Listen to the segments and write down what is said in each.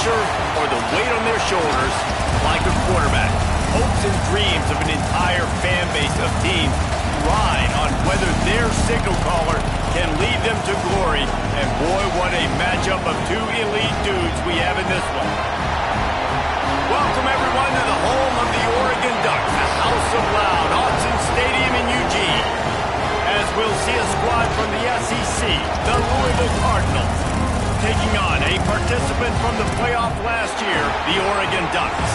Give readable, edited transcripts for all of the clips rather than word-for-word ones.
pressure or the weight on their shoulders, like a quarterback, hopes and dreams of an entire fan base of teams ride on whether their signal caller can lead them to glory. And boy, what a matchup of two elite dudes we have in this one. Welcome, everyone, to the home of the Oregon Ducks, the House of Loud, Autzen Stadium in Eugene. As we'll see a squad from the SEC, the Louisville Cardinals, taking on a participant from the playoff last year, the Oregon Ducks.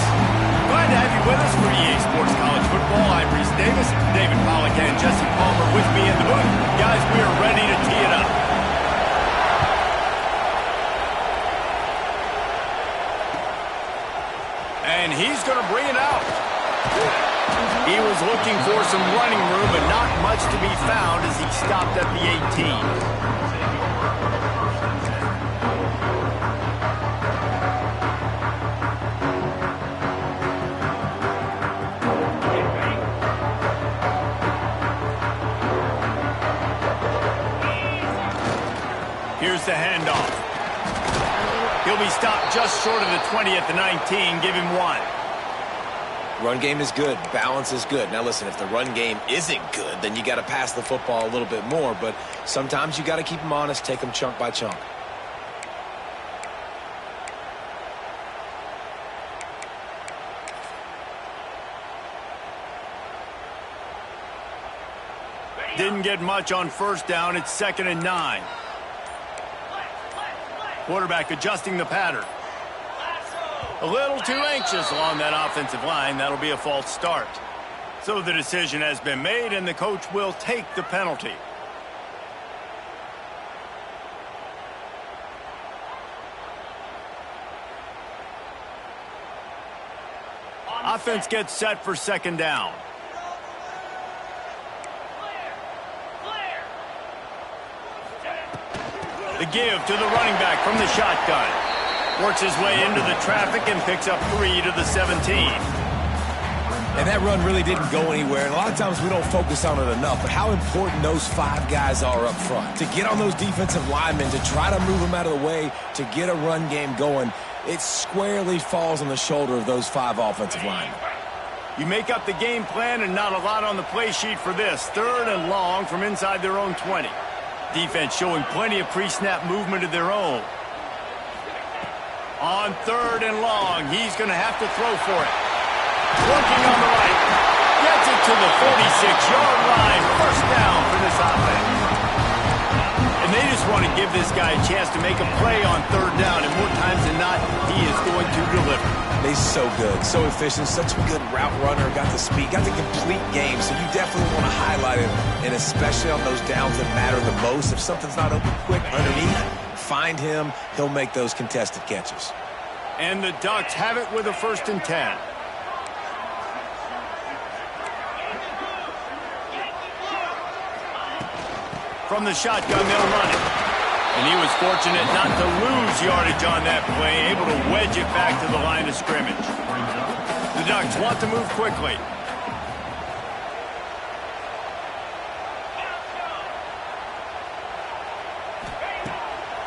Glad to have you with us for EA Sports College Football. I'm Reese Davis, David Pollack and Jesse Palmer with me in the booth. Guys, we are ready to tee it up. And he's going to bring it out. He was looking for some running room, but not much to be found as he stopped at the 18. Here's the handoff. He'll be stopped just short of the 20 at the 19. Give him one. Run game is good. Balance is good. Now, listen, if the run game isn't good, then you got to pass the football a little bit more. But sometimes you got to keep them honest, take them chunk by chunk. Didn't get much on first down. It's 2nd and 9. Quarterback adjusting the pattern. A little too anxious along that offensive line. That'll be a false start. So the decision has been made, and the coach will take the penalty. Offense gets set for 2nd down. The give to the running back from the shotgun. Works his way into the traffic and picks up 3 to the 17. And that run really didn't go anywhere. And a lot of times we don't focus on it enough, but how important those 5 guys are up front. To get on those defensive linemen, to try to move them out of the way, to get a run game going, it squarely falls on the shoulder of those 5 offensive linemen. You make up the game plan and not a lot on the play sheet for this. 3rd and long from inside their own 20. Defense showing plenty of pre-snap movement of their own. On 3rd and long, he's going to have to throw for it. Working on the right. Gets it to the 46-yard line. First down for this offense. And they just want to give this guy a chance to make a play on 3rd down. And more times than not, he is going to deliver. He's so good, so efficient, such a good route runner, got the speed, got the complete game, so you definitely want to highlight him, and especially on those downs that matter the most. If something's not open quick underneath, find him, he'll make those contested catches. And the Ducks have it with a 1st and 10. From the shotgun, they'll run it. And he was fortunate not to lose yardage on that play, able to wedge it back to the line of scrimmage. The Ducks want to move quickly.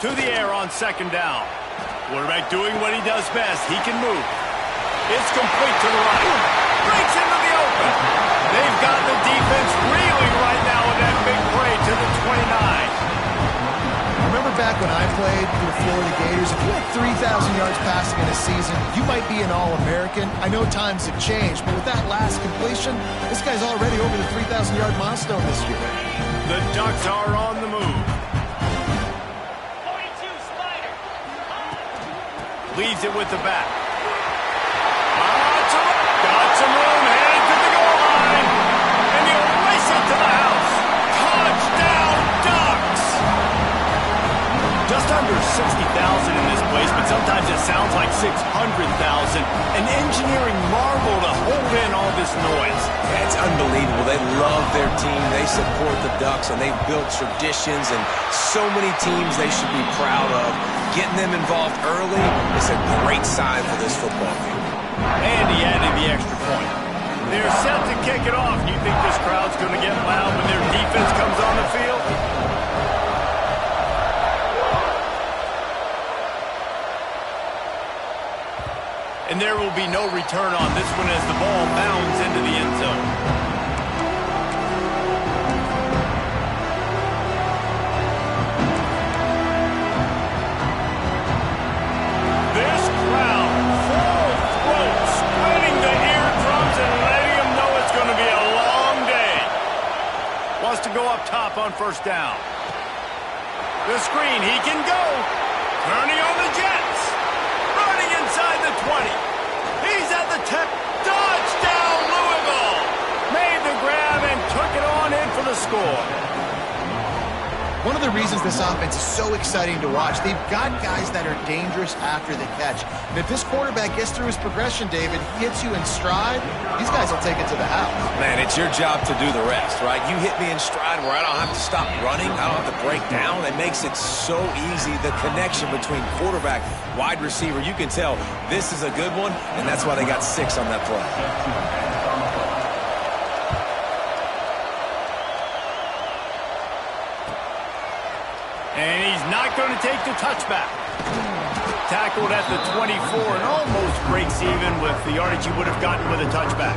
To the air on 2nd down. Quarterback doing what he does best. He can move. It's complete to the right. Breaks into the open. They've got the defense reeling right now with that big play to the 29. Remember back when I played for the Florida Gators, if you had 3,000 yards passing in a season, you might be an All-American. I know times have changed, but with that last completion, this guy's already over the 3,000-yard milestone this year. The Ducks are on the move. 42 Spider. Leaves it with the back. Got some room, headed to the goal line. And he'll race it to the house. Touchdown, Ducks! Just under 60,000 in this place, but sometimes it sounds like 600,000. An engineering marvel to hold in all this noise. Yeah, it's unbelievable. They love their team. They support the Ducks, and they've built traditions and so many teams they should be proud of. Getting them involved early is a great sign for this football game. And he added the extra point. They're set to kick it off. You think this crowd's going to get loud when their defense comes on the field? And there will be no return on this one as the ball bounds into the end zone. This crowd, full throat, splitting the eardrums and letting them know it's going to be a long day. Wants to go up top on first down. The screen, he can go. Turning on the Jets. Running inside the 20. He's at the 10. Touchdown, Louisville. Made the grab and took it on in for the score. One of the reasons this offense is so exciting to watch, they've got guys that are dangerous after the catch. And if this quarterback gets through his progression, David, hits you in stride, these guys will take it to the house. Man, it's your job to do the rest, right? You hit me in stride where I don't have to stop running. I don't have to break down. It makes it so easy. The connection between quarterback, wide receiver, you can tell this is a good one, and that's why they got 6 on that play. And he's not going to take the touchback. Tackled at the 24 and almost breaks even with the yardage he would have gotten with a touchback.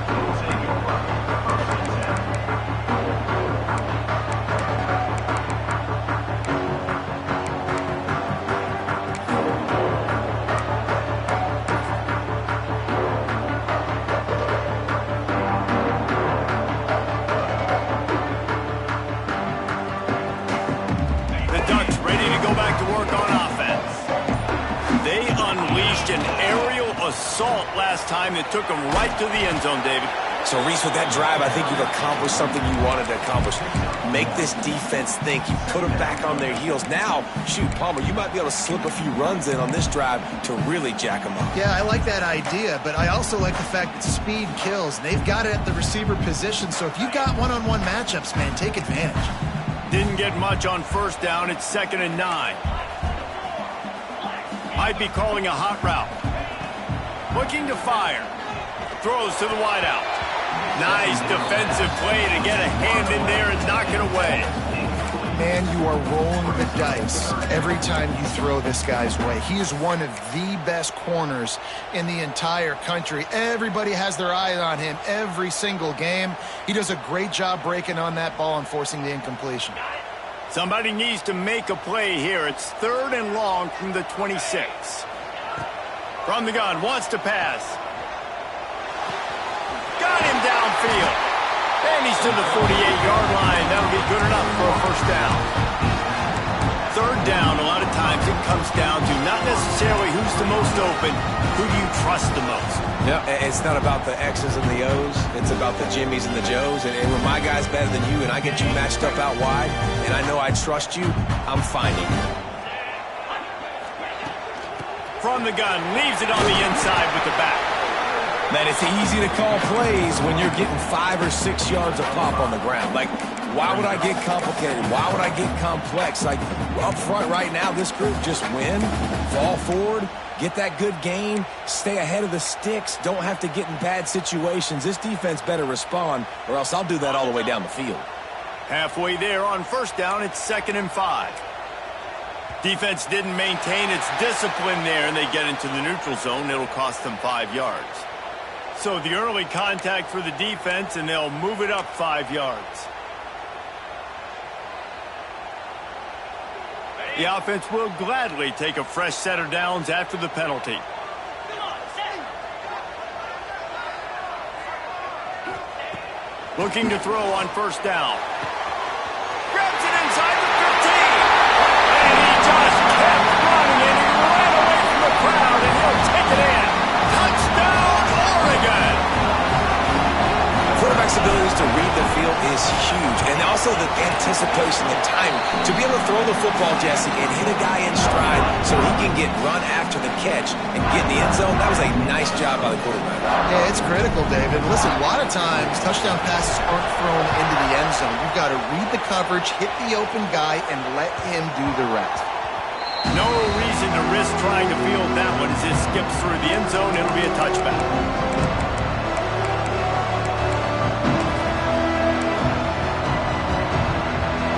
An aerial assault last time that took him right to the end zone, David. So, Reese, with that drive, I think you've accomplished something you wanted to accomplish. Make this defense think. You put them back on their heels. Now, shoot, Palmer, you might be able to slip a few runs in on this drive to really jack them up. Yeah, I like that idea, but I also like the fact that speed kills. They've got it at the receiver position, so if you've got one-on-one matchups, man, take advantage. Didn't get much on first down. It's 2nd and 9. Might be calling a hot route. Looking to fire. Throws to the wideout. Nice defensive play to get a hand in there and knock it away. Man, you are rolling the dice every time you throw this guy's way. He is one of the best corners in the entire country. Everybody has their eye on him every single game. He does a great job breaking on that ball and forcing the incompletion. Somebody needs to make a play here. It's 3rd and long from the 26. From the gun, wants to pass. Got him downfield. And he's to the 48-yard line. That'll be good enough for a first down. 3rd down, a lot of times it comes down to not necessarily who's the most open, who do you trust the most? Yeah, it's not about the X's and the O's. It's about the Jimmys and the Joes. And when my guy's better than you and I get you matched up out wide and I know I trust you, I'm finding you. From the gun, leaves it on the inside with the back. Man, it's easy to call plays when you're getting 5 or 6 yards a pop on the ground. Like, why would I get complicated? Why would I get complex? Like, up front right now, this group just win, fall forward, get that good gain, stay ahead of the sticks, don't have to get in bad situations. This defense better respond, or else I'll do that all the way down the field. Halfway there on first down, it's 2nd and 5. Defense didn't maintain its discipline there, and they get into the neutral zone. It'll cost them 5 yards. So the early contact for the defense, and they'll move it up 5 yards. The offense will gladly take a fresh set of downs after the penalty. Looking to throw on first down. Grabs it inside the 15. And he just kept running, and he ran away from the crowd, and he'll take it in. Touchdown, Oregon! Quarterback's abilities to read the field is huge, and also the anticipation, the timing. To be able to throw the football, Jesse, and hit a guy in stride so he can get run after the catch and get in the end zone, that was a nice job by the quarterback. Yeah, it's critical, David. Listen, a lot of times touchdown passes aren't thrown into the end zone. You've got to read the coverage, hit the open guy, and let him do the rest. No reason to risk trying to field that one as it skips through the end zone. It'll be a touchback.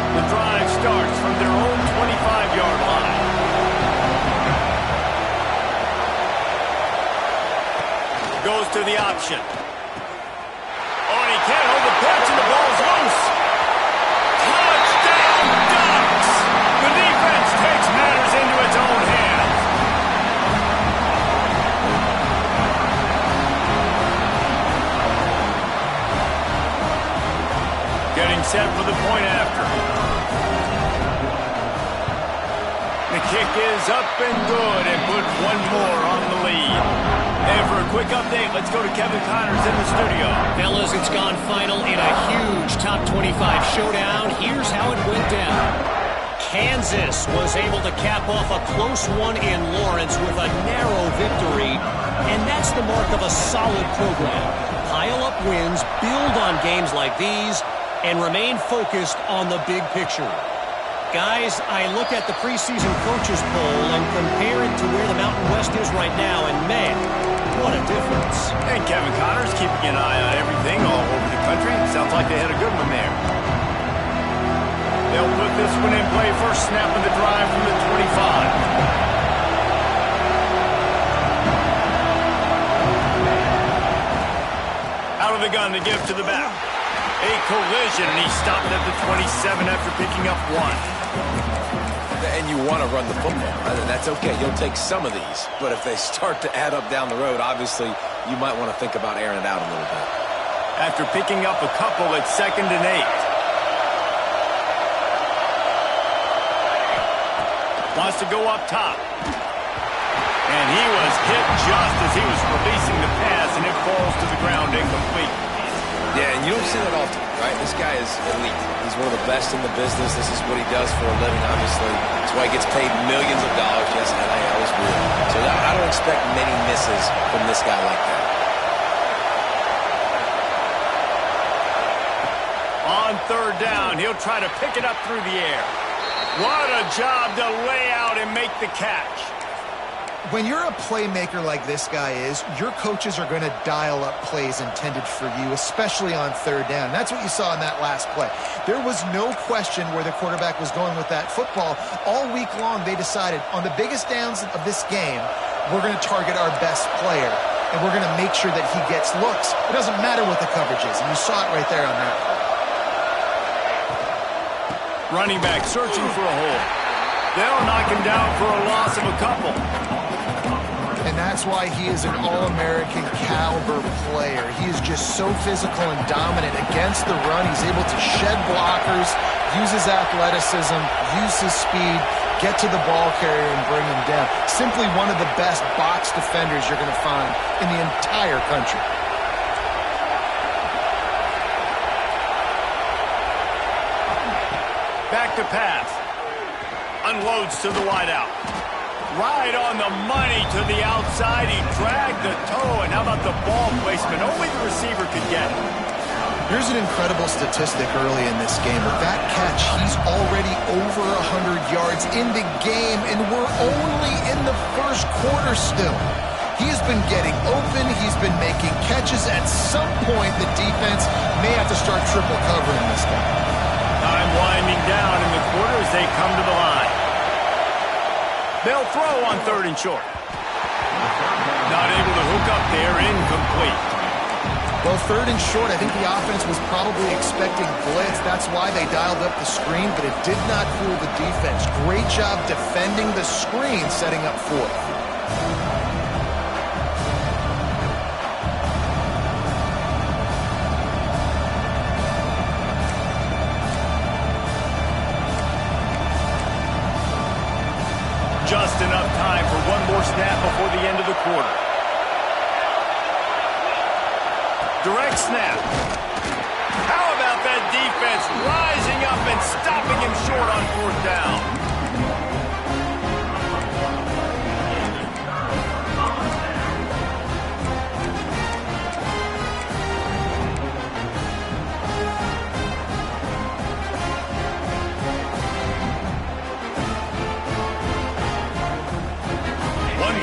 The drive starts from their own 25-yard line. Goes to the option. Oh, and he can't hold the pitch, and the ball's loose. Touchdown, Ducks! The defense takes matters into its own hands. Getting set for the point after. The kick is up and good and put one more on the lead. And for a quick update, let's go to Kevin Connors in the studio. Fellas, it's gone final in a huge top 25 showdown. Here's how it went down. Kansas was able to cap off a close one in Lawrence with a narrow victory, and that's the mark of a solid program. Pile up wins, build on games like these, and remain focused on the big picture. Guys, I look at the preseason coaches poll and compare it to where the Mountain West is right now, and man, what a difference. And Kevin Connors keeping an eye on everything all over the country. Sounds like they had a good one there. They'll put this one in play. First snap of the drive from the 25. Out of the gun to give to the back. A collision, and he stopped at the 27 after picking up one. And you want to run the football. That's okay. You'll take some of these. But if they start to add up down the road, obviously, you might want to think about airing it out a little bit. After picking up a couple at 2nd and 8. Wants to go up top. And he was hit just as he was releasing the pass, and it falls to the ground incomplete. Yeah, and you don't see that often, right? This guy is elite. He's one of the best in the business. This is what he does for a living, obviously. That's why he gets paid millions of dollars. Yes, NIL is real. So I don't expect many misses from this guy like that. On 3rd down, he'll try to pick it up through the air. What a job to lay out and make the catch. When you're a playmaker like this guy is, your coaches are going to dial up plays intended for you, especially on 3rd down. That's what you saw in that last play. There was no question where the quarterback was going with that football. All week long, they decided on the biggest downs of this game, we're going to target our best player, and we're going to make sure that he gets looks. It doesn't matter what the coverage is, and you saw it right there on that play. Running back searching for a hole. They'll knock him down for a loss of a couple. And that's why he is an All-American caliber player. He is just so physical and dominant against the run. He's able to shed blockers, use his athleticism, use his speed, get to the ball carrier and bring him down. Simply one of the best box defenders you're going to find in the entire country. Back to pass. Unloads to the wideout. Right on the money to the outside. He dragged the toe, and how about the ball placement? Only the receiver could get it. Here's an incredible statistic early in this game. With that catch, he's already over 100 yards in the game, and we're only in the first quarter still. He has been getting open. He's been making catches. At some point, the defense may have to start triple covering this guy. Time winding down in the quarter as they come to the line. They'll throw on 3rd and short. Not able to hook up there, incomplete. Well, 3rd and short, I think the offense was probably expecting blitz. That's why they dialed up the screen, but it did not fool the defense. Great job defending the screen, setting up 4th. Just enough time for one more snap before the end of the quarter. Direct snap. How about that defense rising up and stopping him short on 4th down?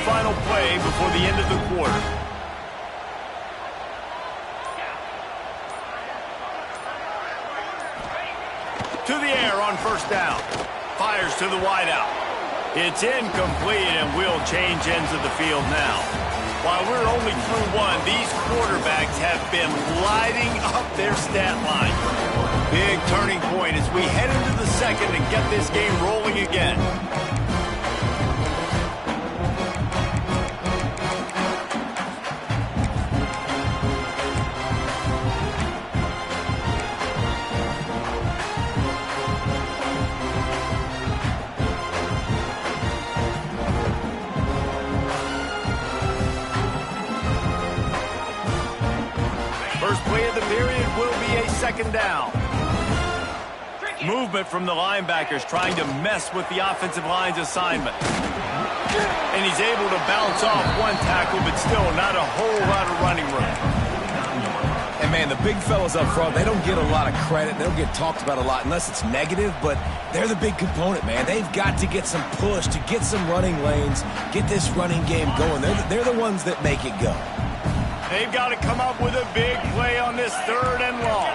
Final play before the end of the quarter. To the air on 1st down. Fires to the wideout. It's incomplete, and we'll change ends of the field now. While we're only through one, these quarterbacks have been lighting up their stat line. Big turning point as we head into the second and get this game rolling again. First play of the period will be a second down. Movement from the linebackers trying to mess with the offensive line's assignment. And he's able to bounce off one tackle, but still not a whole lot of running room. And, man, the big fellas up front, they don't get a lot of credit. They don't get talked about a lot unless it's negative, but they're the big component, man. They've got to get some push, to get some running lanes, get this running game going. They're the ones that make it go. They've got to come up with a big play on this third and long.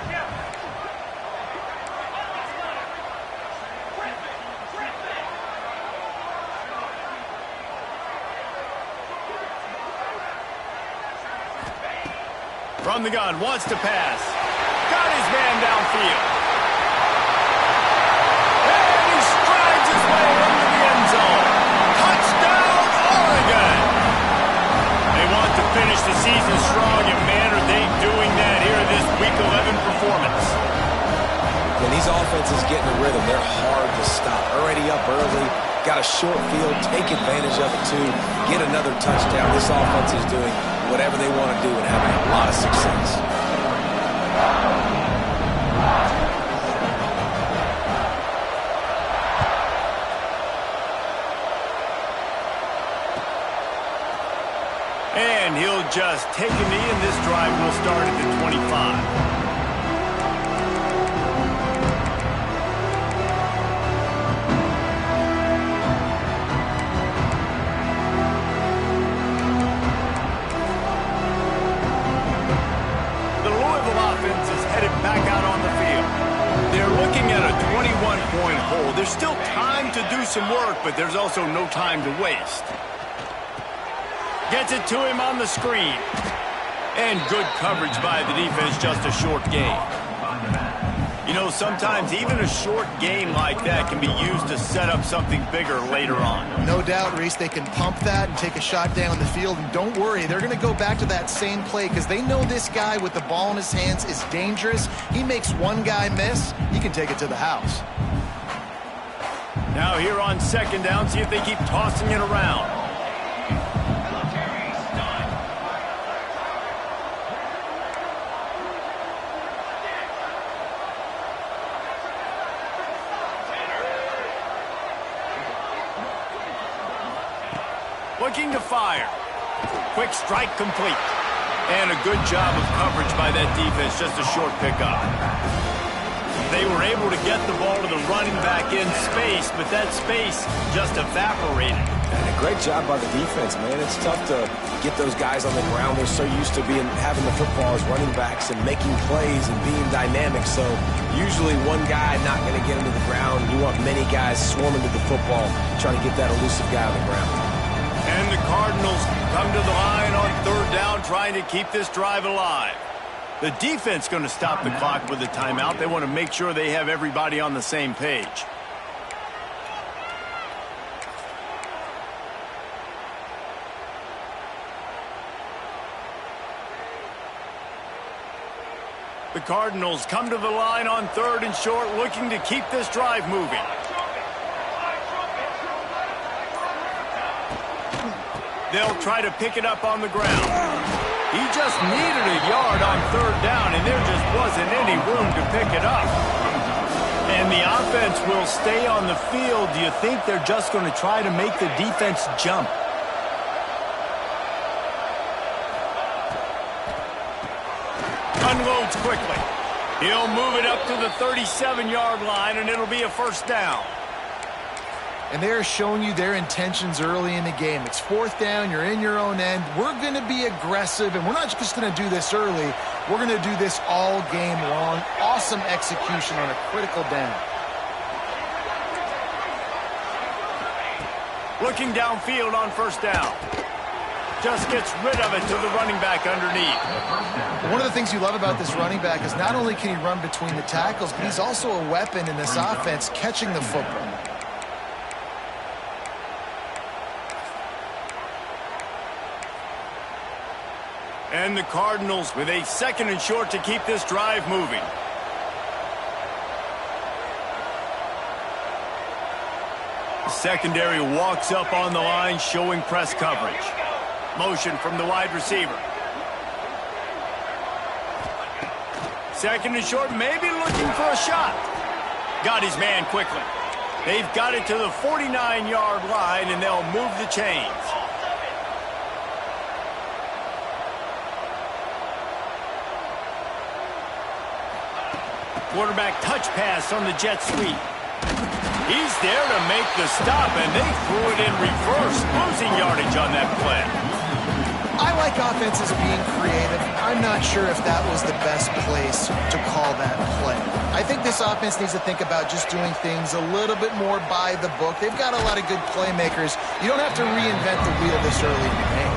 From the gun, wants to pass. Got his man downfield. And he strides his way into the end zone. Touchdown, Oregon! They want to finish the season strong, and man, are they doing that here in this Week 11 performance. When these offenses get in a rhythm, they're hard to stop. Already up early, got a short field, take advantage of it too, get another touchdown. This offense is doing whatever they want to do and having a lot of success. And he'll just take a knee, and this drive will start at the 25. There's still time to do some work, but there's also no time to waste. Gets it to him on the screen. And good coverage by the defense, just a short gain. You know, sometimes even a short gain like that can be used to set up something bigger later on. No doubt, Reese, they can pump that and take a shot down the field. And don't worry, they're going to go back to that same play because they know this guy with the ball in his hands is dangerous. He makes one guy miss, he can take it to the house. Now here on second down, see if they keep tossing it around. Looking to fire. Quick strike complete. And a good job of coverage by that defense, just a short pickup. They were able to get the ball to the running back in space, but that space just evaporated. And a great job by the defense, man. It's tough to get those guys on the ground. They're so used to having the football as running backs and making plays and being dynamic. So usually one guy not going to get into the ground. You want many guys swarming to the football, trying to get that elusive guy on the ground. And the Cardinals come to the line on third down, trying to keep this drive alive. The defense going to stop the clock with a timeout. They want to make sure they have everybody on the same page. The Cardinals come to the line on third and short, looking to keep this drive moving. They'll try to pick it up on the ground. He just needed a yard on third down, and there just wasn't any room to pick it up. And the offense will stay on the field. Do you think they're just going to try to make the defense jump? Unloads quickly. He'll move it up to the 37-yard line, and it'll be a first down. And they're showing you their intentions early in the game. It's fourth down. You're in your own end. We're going to be aggressive, and we're not just going to do this early. We're going to do this all game long. Awesome execution on a critical down. Looking downfield on first down. just gets rid of it to the running back underneath. One of the things you love about this running back is not only can he run between the tackles, but he's also a weapon in this offense catching the football. And the Cardinals with a 2nd and short to keep this drive moving. Secondary walks up on the line, showing press coverage. Motion from the wide receiver. 2nd and short, maybe looking for a shot. Got his man quickly. They've got it to the 49-yard line, and they'll move the chains. Quarterback touch pass on the jet sweep. He's there to make the stop, and they threw it in reverse, losing yardage on that play. I like offenses being creative. I'm not sure if that was the best place to call that play. I think this offense needs to think about just doing things a little bit more by the book. They've got a lot of good playmakers. You don't have to reinvent the wheel this early in the game.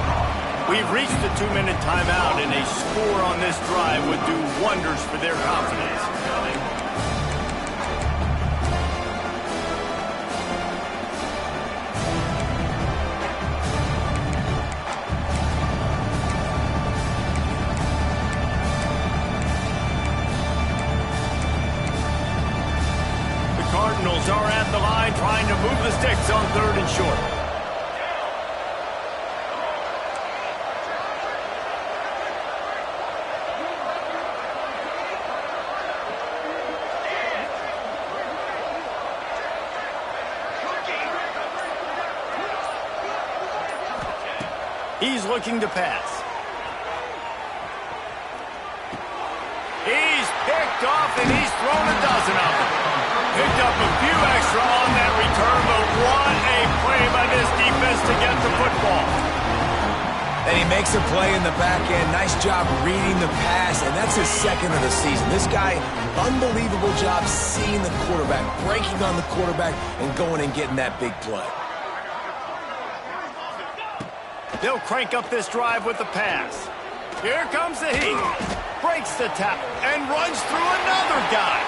We've reached the 2-minute timeout, and a score on this drive would do wonders for their confidence. Cardinals are at the line trying to move the sticks on 3rd and short. He's looking to pass. He's picked off and he's thrown a dozen of them. Picked up a few extra on that return, but what a play by this defense to get the football. And he makes a play in the back end. Nice job reading the pass, and that's his 2nd of the season. This guy, unbelievable job seeing the quarterback, breaking on the quarterback, and going and getting that big play. They'll crank up this drive with the pass. Here comes the heat. Breaks the tackle and runs through another guy.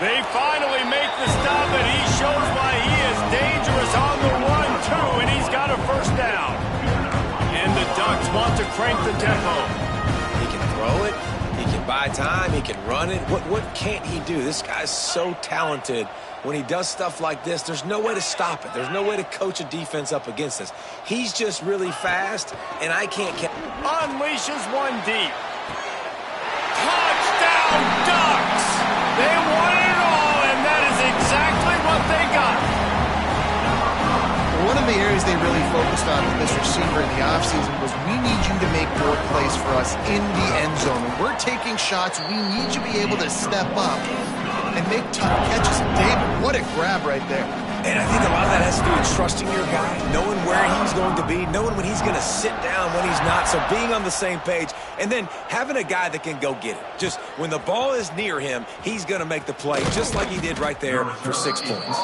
They finally make the stop, and he shows why he is dangerous on the run, too, and he's got a 1st down. And the Ducks want to crank the tempo. He can throw it. He can buy time. He can run it. What can't he do? This guy's so talented. When he does stuff like this, there's no way to stop it. There's no way to coach a defense up against us. He's just really fast, and I can't catch. Unleashes one deep. Touchdown, Ducks! They won it all, and that is exactly what they got. One of the areas they really focused on with this receiver in the offseason was we need you to make more plays for us in the end zone. When we're taking shots, we need you to be able to step up and make tough catches. David, what a grab right there. And I think a lot of that has to do with trusting your guy, knowing where he's going to be, knowing when he's going to sit down, when he's not, so being on the same page, and then having a guy that can go get it. Just when the ball is near him, he's going to make the play, just like he did right there for 6 points.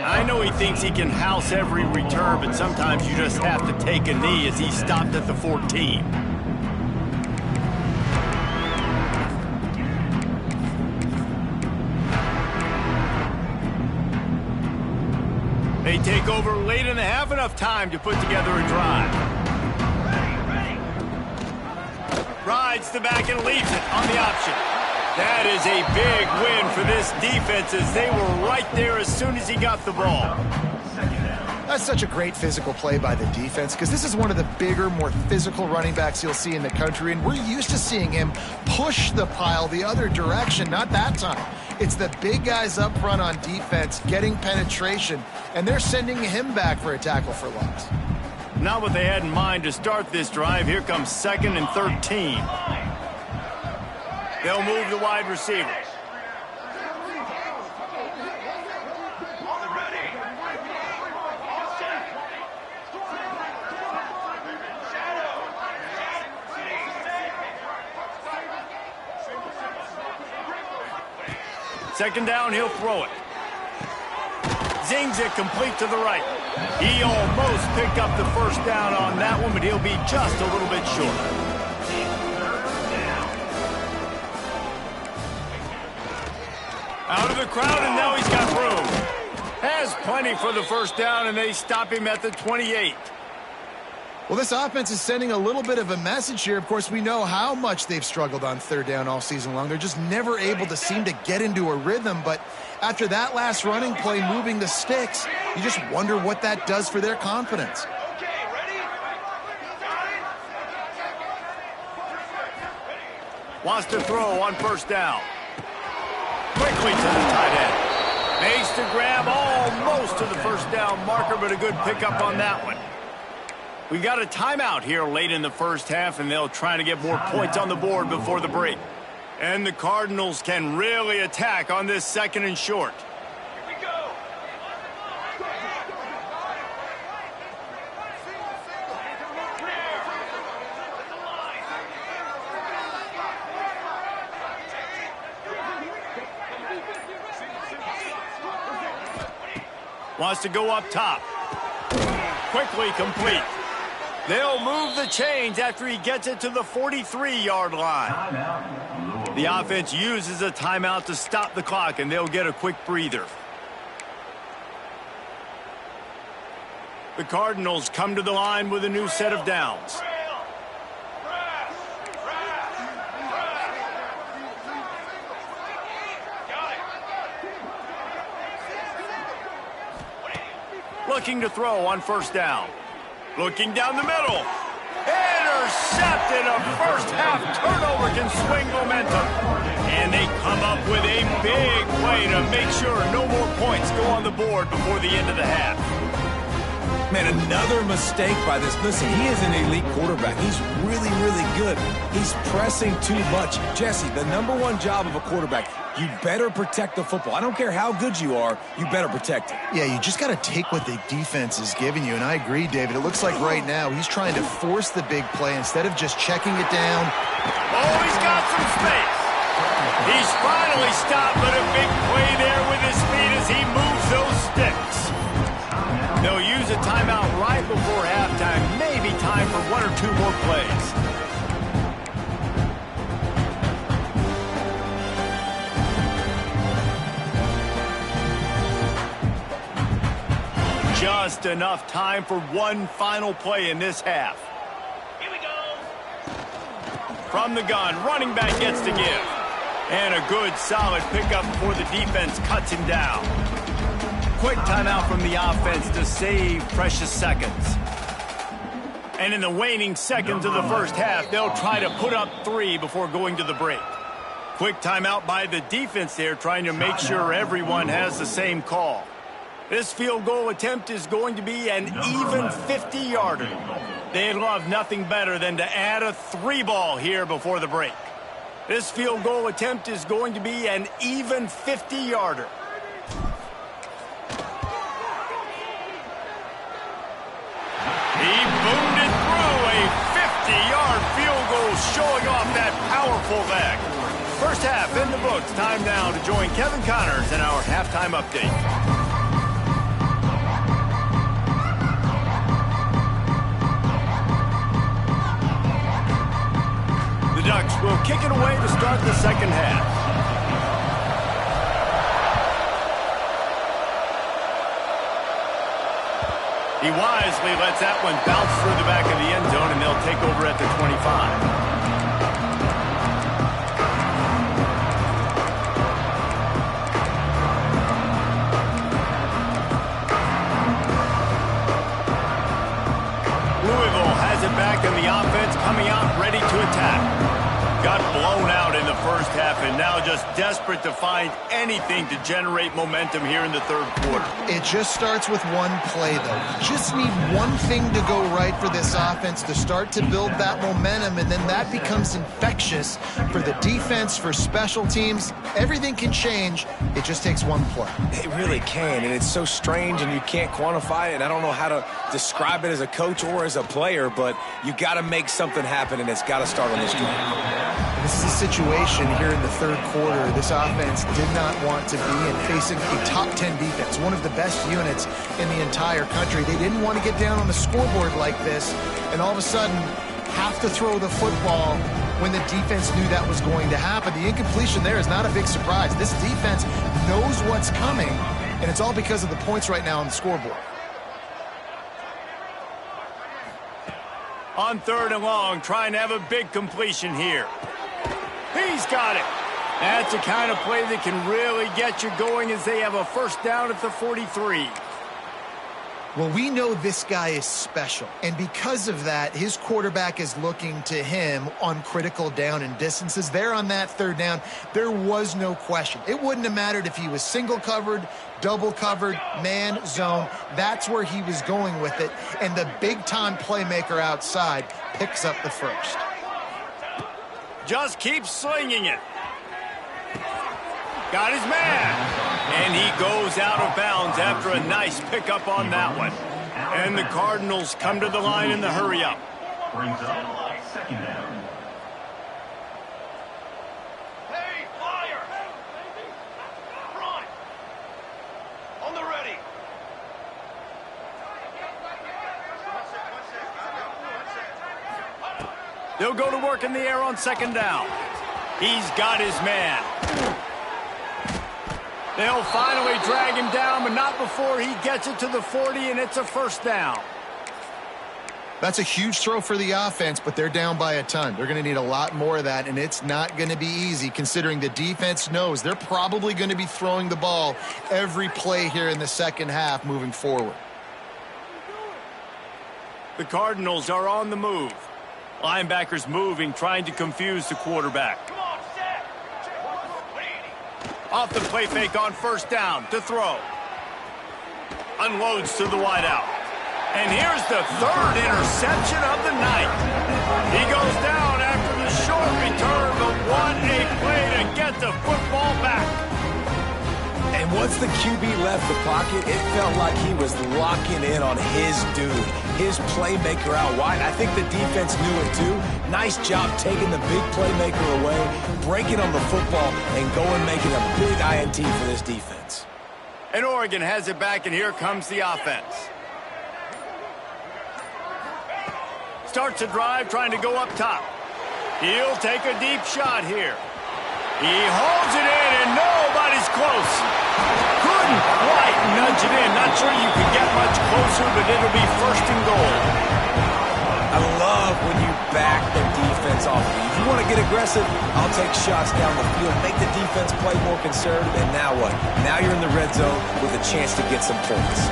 I know he thinks he can house every return, but sometimes you just have to take a knee as he stopped at the 14. They take over late in the half, enough time to put together a drive. Rides the back and leaves it on the option. That is a big win for this defense as they were right there as soon as he got the ball. That's such a great physical play by the defense because this is one of the bigger, more physical running backs you'll see in the country, and we're used to seeing him push the pile the other direction. Not that time. It's the big guys up front on defense getting penetration, and they're sending him back for a tackle for loss. Not what they had in mind to start this drive. Here comes 2nd and 13. They'll move the wide receiver. Second down, he'll throw it. Zings it complete to the right. He almost picked up the first down on that one, but he'll be just a little bit short. Out of the crowd, and now he's got room. Has plenty for the first down, and they stop him at the 28. Well, this offense is sending a little bit of a message here. Of course, we know how much they've struggled on third down all season long. They're just never able to seem to get into a rhythm. But after that last running play, moving the sticks, you just wonder what that does for their confidence. Wants to throw on first down. Quickly to the tight end. Makes the grab almost to the first down marker, but a good pickup on that one. We got a timeout here late in the first half, and they'll try to get more points on the board before the break. And the Cardinals can really attack on this second and short. Here we go. Wants to go up top. Quickly complete. They'll move the chains after he gets it to the 43-yard line. The offense uses a timeout to stop the clock, and they'll get a quick breather. The Cardinals come to the line with a new set of downs. Looking to throw on first down. Looking down the middle. Intercepted. A first-half turnover can swing momentum. And they come up with a big play to make sure no more points go on the board before the end of the half. Man, another mistake by this. Listen, he is an elite quarterback. He's really, really good. He's pressing too much. Jesse, the #1 job of a quarterback, you better protect the football. I don't care how good you are, you better protect it. Yeah, you just got to take what the defense is giving you, and I agree, David. It looks like right now he's trying to force the big play instead of just checking it down. Oh, he's got some space. He's finally stopped, but a big play there with his feet as he moves those sticks. They'll use a timeout right before halftime. Maybe time for 1 or 2 more plays. Just enough time for one final play in this half. Here we go. From the gun, running back gets to give. And a good, solid pickup before the defense cuts him down. Quick timeout from the offense to save precious seconds. And in the waning seconds of the first half, they'll try to put up 3 before going to the break. Quick timeout by the defense there, trying to make sure everyone has the same call. This field goal attempt is going to be an even 50-yarder. They'd love nothing better than to add a 3-ball here before the break. This field goal attempt is going to be an even 50-yarder. He boomed it through a 50-yard field goal, showing off that powerful leg. First half in the books. Time now to join Kevin Connors in our halftime update. The Ducks will kick it away to start the second half. He wisely lets that one bounce through the back of the end zone, and they'll take over at the 25. Louisville has it back, and the offense coming out ready to attack. Got blown out in the first half, and now just desperate to find anything to generate momentum here in the third quarter. It just starts with one play, though. You just need one thing to go right for this offense to start to build that momentum, and then that becomes infectious for the defense, for special teams. Everything can change. It just takes one play. It really can, and it's so strange, and you can't quantify it, and I don't know how to describe it as a coach or as a player, but you got to make something happen, and it's got to start on this drive. This is a situation situation here in the third quarter this offense did not want to be in, facing a top 10 defense, one of the best units in the entire country. They didn't want to get down on the scoreboard like this and all of a sudden have to throw the football when the defense knew that was going to happen. The incompletion there is not a big surprise. This defense knows what's coming, and it's all because of the points right now on the scoreboard. On 3rd and long, trying to have a big completion here. He's got it. That's the kind of play that can really get you going as they have a first down at the 43. Well, we know this guy is special, and because of that, his quarterback is looking to him on critical down and distances. There on that 3rd down, there was no question. It wouldn't have mattered if he was single covered, double covered, man, zone. That's where he was going with it, and the big-time playmaker outside picks up the first. Just keeps slinging it. Got his man. And he goes out of bounds after a nice pickup on that one. And the Cardinals come to the line in the hurry-up. Brings up 2nd down. Hey, fire! Front! On the ready! They'll go to work in the air on 2nd down. He's got his man. They'll finally drag him down, but not before he gets it to the 40, and it's a first down. That's a huge throw for the offense, but they're down by a ton. They're going to need a lot more of that, and it's not going to be easy considering the defense knows they're probably going to be throwing the ball every play here in the second half moving forward. The Cardinals are on the move. Linebackers moving, trying to confuse the quarterback. Come on, set! Off the play fake on first down to throw. Unloads to the wideout. And here's the 3rd interception of the night. He goes down after the short return, but what a play to get the football back. And once the QB left the pocket, it felt like he was locking in on his dude, his playmaker out wide. I think the defense knew it too. Nice job taking the big playmaker away, breaking on the football, and going making a big INT for this defense. And Oregon has it back, and here comes the offense. Starts a drive trying to go up top. He'll take a deep shot here. He holds it in, and nobody's close. Couldn't quite nudge it in. Not sure you can get much closer, but it'll be 1st and goal. I love when you back the defense off. If you want to get aggressive, I'll take shots down the field, make the defense play more conservative, and now what? Now you're in the red zone with a chance to get some points.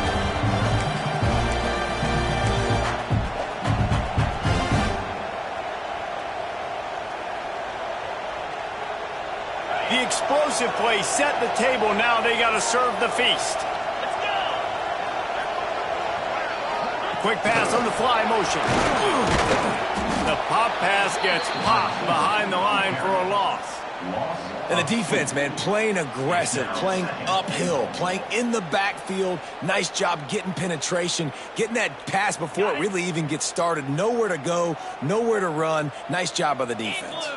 The explosive play set the table. Now they got to serve the feast. Quick pass on the fly motion. The pop pass gets popped behind the line for a loss. And the defense, man, playing aggressive, playing uphill, playing in the backfield. Nice job getting penetration, getting that pass before it really even gets started. Nowhere to go, nowhere to run. Nice job by the defense.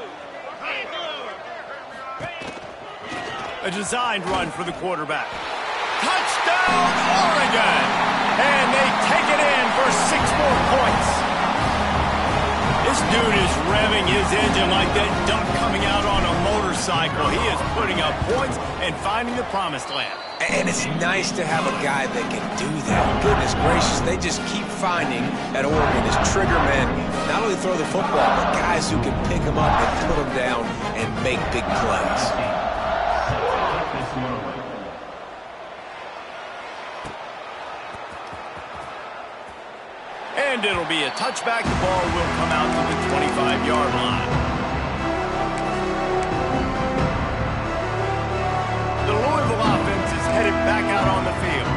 A designed run for the quarterback. Touchdown, Oregon! And they take it in for 6 more points. This dude is revving his engine like that duck coming out on a motorcycle. He is putting up points and finding the promised land. And it's nice to have a guy that can do that. Goodness gracious, they just keep finding at Oregon as trigger men. Not only throw the football, but guys who can pick them up and put them down and make big plays. And it'll be a touchback. The ball will come out to the 25-yard line. The Louisville offense is headed back out on the field.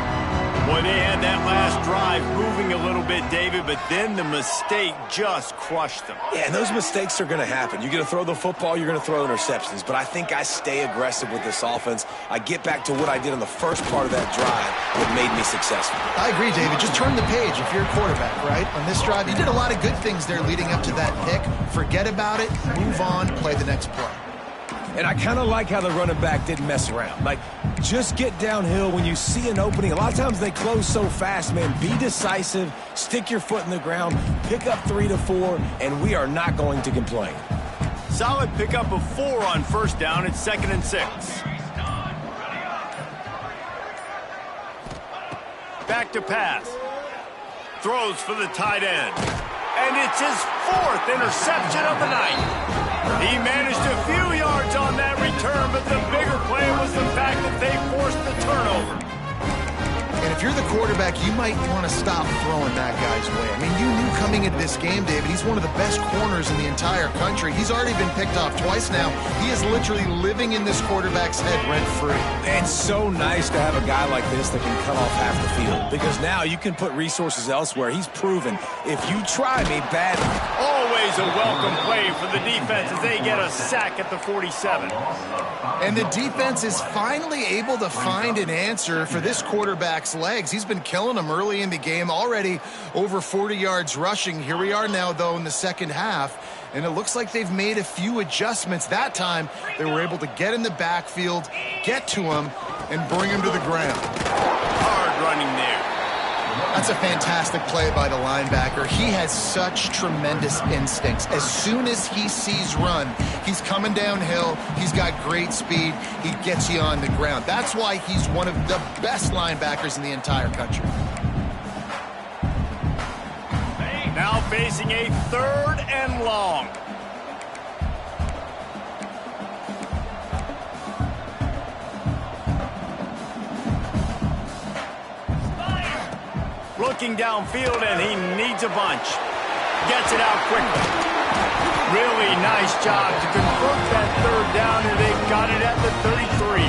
Boy, they had that last drive moving a little bit, David, but then the mistake just crushed them. Yeah, and those mistakes are going to happen. You're going to throw the football, you're going to throw interceptions. But I think I stay aggressive with this offense. I get back to what I did on the first part of that drive that made me successful. I agree, David. Just turn the page if you're a quarterback, right? On this drive, you did a lot of good things there leading up to that pick. Forget about it, move on, play the next play. And I kind of like how the running back didn't mess around. Like, just get downhill when you see an opening. A lot of times they close so fast, man. Be decisive, stick your foot in the ground, pick up 3 to 4, and we are not going to complain. Solid pickup of 4 on first down. It's 2nd and 6. Back to pass. Throws for the tight end. And it's his 4th interception of the night. He managed a few yards on that return, but the bigger play was the fact that they forced the turnover. And if you're the quarterback, you might want to stop throwing that guy's way. I mean, you knew coming into this game, David, he's one of the best corners in the entire country. He's already been picked off twice now. He is literally living in this quarterback's head rent-free. And so nice to have a guy like this that can cut off half the field, because now you can put resources elsewhere. He's proven, if you try me badly. Always a welcome play for the defense as they get a sack at the 47. And the defense is finally able to find an answer for this quarterback's legs. He's been killing them early in the game, already over 40 yards rushing. Here we are now, though, in the second half, and it looks like they've made a few adjustments. That time, they were able to get in the backfield, get to him, and bring him to the ground. Hard running there. That's a fantastic play by the linebacker. He has such tremendous instincts. As soon as he sees run, he's coming downhill. He's got great speed. He gets you on the ground. That's why he's one of the best linebackers in the entire country. Now facing a 3rd and long. Looking downfield, and he needs a bunch. Gets it out quickly. Really nice job to convert that 3rd down, and they've got it at the 33.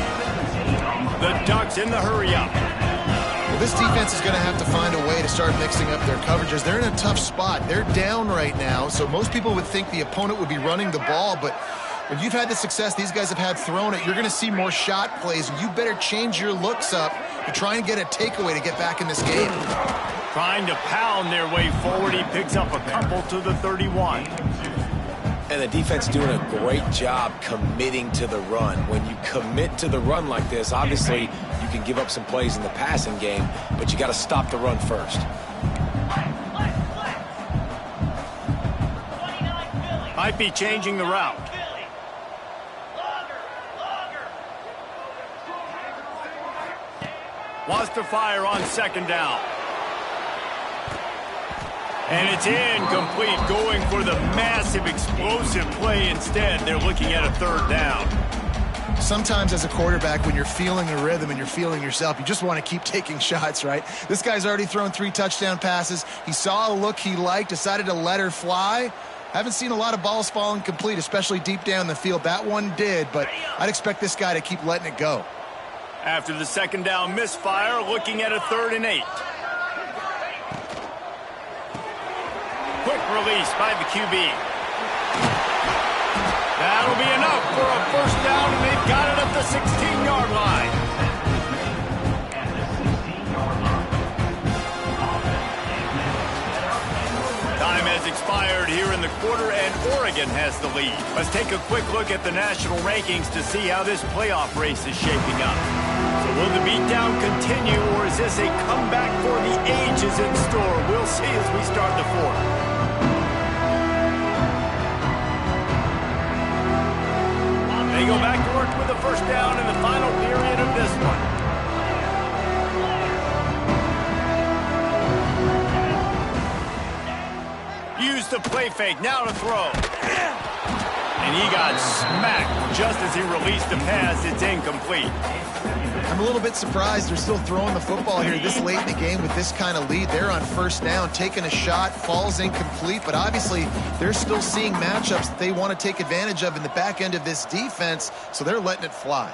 The Ducks in the hurry-up. Well, this defense is going to have to find a way to start mixing up their coverages. They're in a tough spot. They're down right now, so most people would think the opponent would be running the ball, but when you've had the success these guys have had throwing it, you're going to see more shot plays, and you better change your looks up to try and get a takeaway to get back in this game. Trying to pound their way forward. He picks up a couple to the 31. And the defense doing a great job committing to the run. When you commit to the run like this, obviously you can give up some plays in the passing game, but you got to stop the run first. Might be changing the route. Wants to fire on 2nd down. And it's incomplete, going for the massive explosive play instead. They're looking at a 3rd down. Sometimes as a quarterback, when you're feeling the rhythm and you're feeling yourself, you just want to keep taking shots, right? This guy's already thrown 3 touchdown passes. He saw a look he liked, decided to let her fly. Haven't seen a lot of balls falling complete, especially deep down the field. That one did, but I'd expect this guy to keep letting it go. After the 2nd down misfire, looking at a 3rd and 8. Quick release by the QB. That'll be enough for a 1st down, and they've got it at the 16-yard line. Time has expired here in the quarter, and Oregon has the lead. Let's take a quick look at the national rankings to see how this playoff race is shaping up. So will the beatdown continue, or is this a comeback for the ages in store? We'll see as we start the 4th. They go back to work with the 1st down in the final period of this one. Use the play fake, now to throw. And he got smacked just as he released the pass. It's incomplete. I'm a little bit surprised they're still throwing the football here this late in the game with this kind of lead. They're on 1st down, taking a shot, falls incomplete, but obviously they're still seeing matchups that they want to take advantage of in the back end of this defense, so they're letting it fly.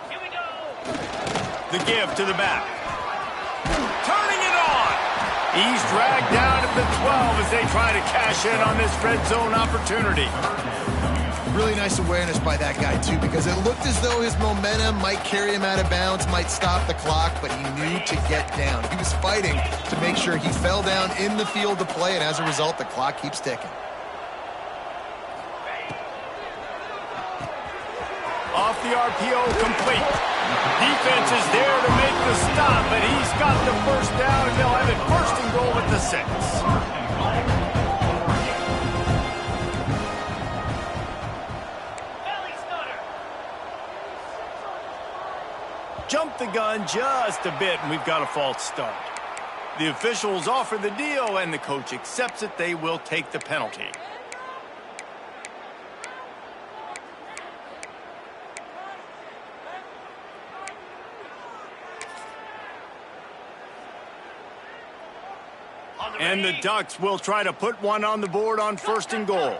Here we go. The give to the back. Turning it on. He's dragged down at the 12 as they try to cash in on this red zone opportunity. Really nice awareness by that guy, too, because it looked as though his momentum might carry him out of bounds, might stop the clock, but he knew to get down. He was fighting to make sure he fell down in the field to play, and as a result, the clock keeps ticking. Off the RPO, complete. Defense is there to make the stop, but he's got the first down, and they'll have it first and goal at the 6. Jumped the gun just a bit, and we've got a false start. The officials offer the deal, and the coach accepts it. They will take the penalty. And the Ducks will try to put one on the board on first and goal.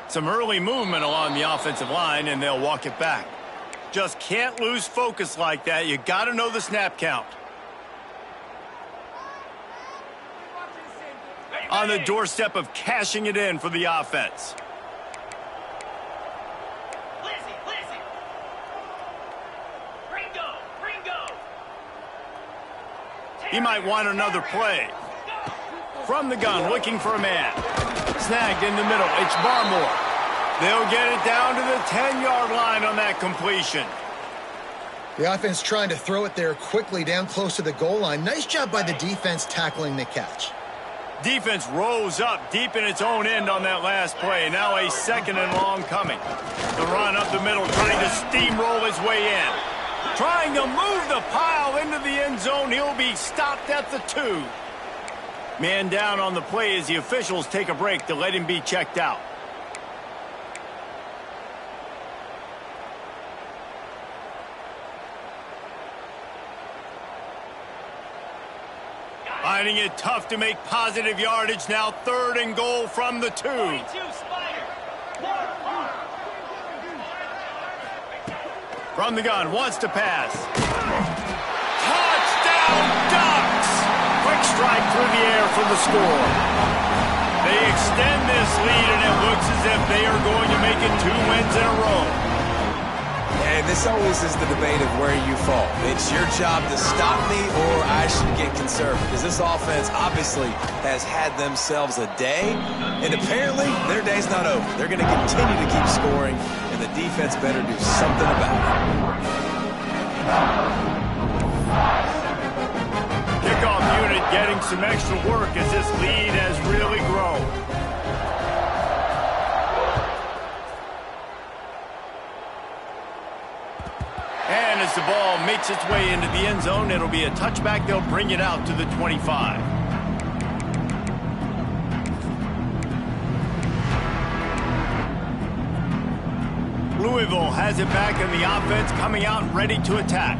Some early movement along the offensive line, and they'll walk it back. Just can't lose focus like that. You got to know the snap count. On the doorstep of cashing it in for the offense. He might want another play. From the gun, looking for a man. Snagged in the middle. It's Barmore. They'll get it down to the 10-yard line on that completion. The offense trying to throw it there quickly down close to the goal line. Nice job by the defense tackling the catch. Defense rose up deep in its own end on that last play. Now a second and long coming. The run up the middle, trying to steamroll his way in. Trying to move the pile into the end zone. He'll be stopped at the 2. Man down on the play as the officials take a break to let him be checked out. Finding it tough to make positive yardage now. Third and goal from the 2. From the gun, wants to pass. Touchdown, Ducks! Quick strike through the air for the score. They extend this lead, and it looks as if they are going to make it 2 wins in a row. And this always is the debate of where you fall. It's your job to stop me, or I should get conservative. Because this offense obviously has had themselves a day, and apparently their day's not over. They're going to continue to keep scoring, and the defense better do something about it. Kickoff unit getting some extra work as this lead has really grown. And as the ball makes its way into the end zone, it'll be a touchback. They'll bring it out to the 25. Louisville has it back in the offense, coming out ready to attack.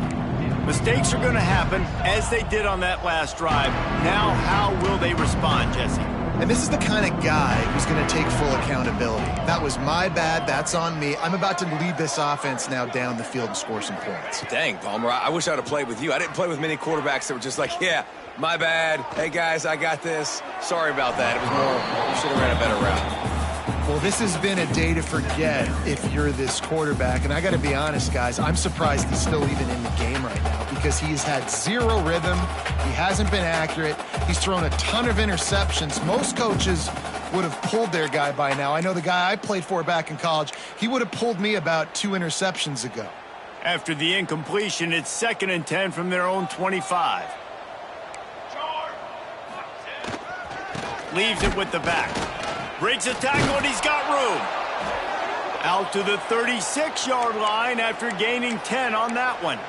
Mistakes are going to happen, as they did on that last drive. Now, how will they respond, Jesse? And this is the kind of guy who's going to take full accountability. That was my bad. That's on me. I'm about to lead this offense now down the field and score some points. Dang, Palmer, I wish I'd have played with you. I didn't play with many quarterbacks that were just like, yeah, my bad. Hey, guys, I got this. Sorry about that. It was more, you should have ran a better route. Well, this has been a day to forget if you're this quarterback. And I got to be honest, guys, I'm surprised he's still even in the game right now because he's had zero rhythm. He hasn't been accurate. He's thrown a ton of interceptions. Most coaches would have pulled their guy by now. I know the guy I played for back in college, he would have pulled me about 2 interceptions ago. After the incompletion, it's 2nd and 10 from their own 25. Leaves it with the back. Breaks a tackle, and he's got room. Out to the 36-yard line after gaining 10 on that one.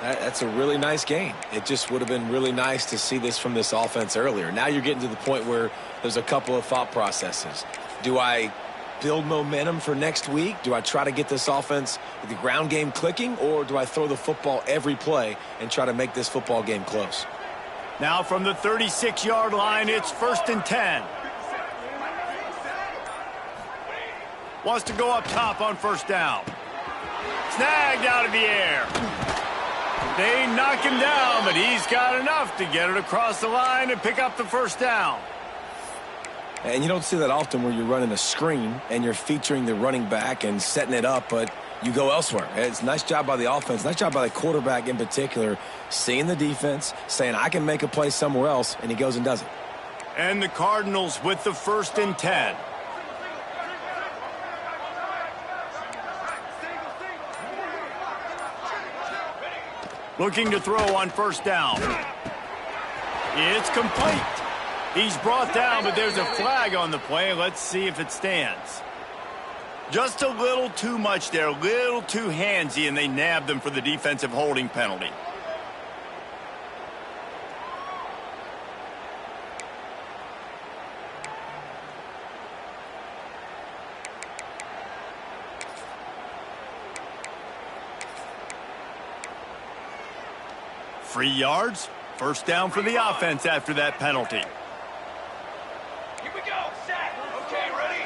That's a really nice game. It just would have been really nice to see this from this offense earlier. Now you're getting to the point where there's a couple of thought processes. Do I build momentum for next week? Do I try to get this offense, the ground game clicking, or do I throw the football every play and try to make this football game close? Now from the 36-yard line, it's 1st and 10. Wants to go up top on first down. Snagged out of the air. They knock him down, but he's got enough to get it across the line and pick up the first down. And you don't see that often where you're running a screen and you're featuring the running back and setting it up, but you go elsewhere. It's a nice job by the offense, nice job by the quarterback in particular, seeing the defense, saying I can make a play somewhere else, and he goes and does it. And the Cardinals with the 1st and 10. Looking to throw on 1st down. It's complete. He's brought down, but there's a flag on the play. Let's see if it stands. Just a little too much there, a little too handsy, and they nabbed them for the defensive holding penalty. Free yards, 1st down for the offense after that penalty. Here we go. Set. Okay, ready?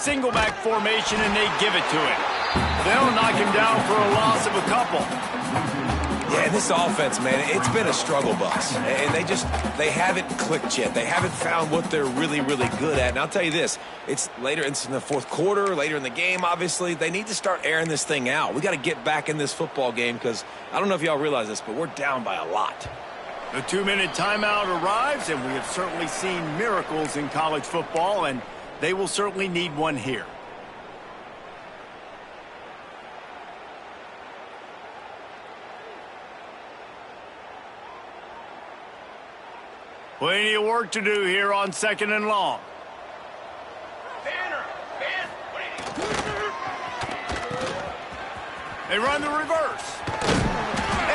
Single back formation, and they give it to him. They'll knock him down for a loss of a couple. Yeah, this offense, man, it's been a struggle bus. And they haven't clicked yet. They haven't found what they're really, really good at. And I'll tell you this, it's in the 4th quarter, later in the game, obviously. They need to start airing this thing out. We got to get back in this football game because I don't know if y'all realize this, but we're down by a lot. The 2-minute timeout arrives, and we have certainly seen miracles in college football, and they will certainly need one here. Plenty of work to do here on 2nd and long. Banner. They run the reverse.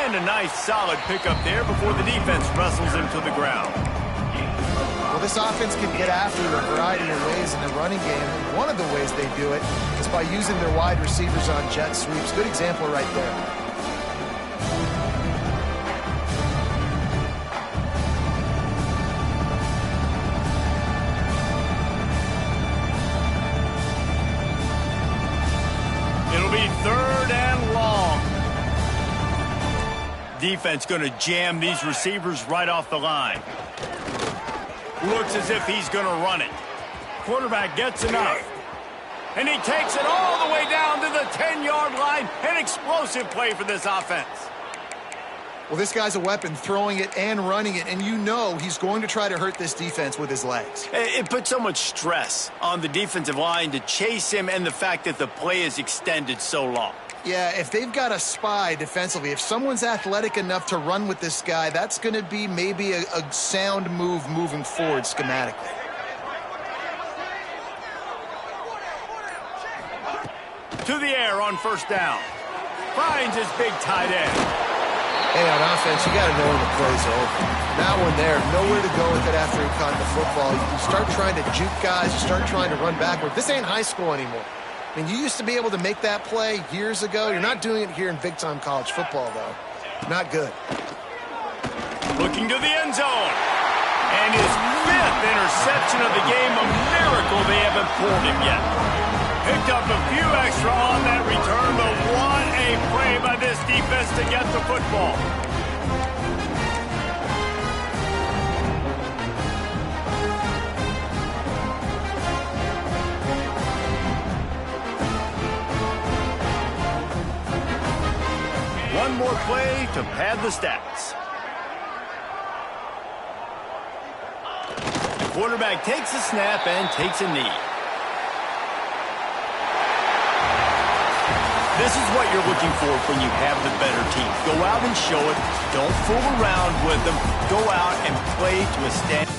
And a nice solid pickup there before the defense wrestles him to the ground. Well, this offense can get after you a variety of ways in the running game. One of the ways they do it is by using their wide receivers on jet sweeps. Good example right there. It'll be 3rd and long. Defense going to jam these receivers right off the line. Looks as if he's going to run it. Quarterback gets enough. And he takes it all the way down to the 10-yard line. An explosive play for this offense. Well, this guy's a weapon, throwing it and running it, and you know he's going to try to hurt this defense with his legs. It puts so much stress on the defensive line to chase him and the fact that the play is extended so long. Yeah, if they've got a spy defensively, if someone's athletic enough to run with this guy, that's going to be maybe a sound move moving forward schematically. To the air on 1st down. Finds his big tight end. Hey, on offense, you got to know when the play's over. That one there, nowhere to go with it after he caught the football. You start trying to juke guys, you start trying to run backward. This ain't high school anymore. I mean, you used to be able to make that play years ago. You're not doing it here in big-time college football, though. Not good. Looking to the end zone. And his 5th interception of the game. A miracle they haven't pulled him yet. Picked up a few extra on that return, but what a play by this defense to get the football. One more play to pad the stats. The quarterback takes a snap and takes a knee. This is what you're looking for when you have the better team. Go out and show it. Don't fool around with them. Go out and play to a stand.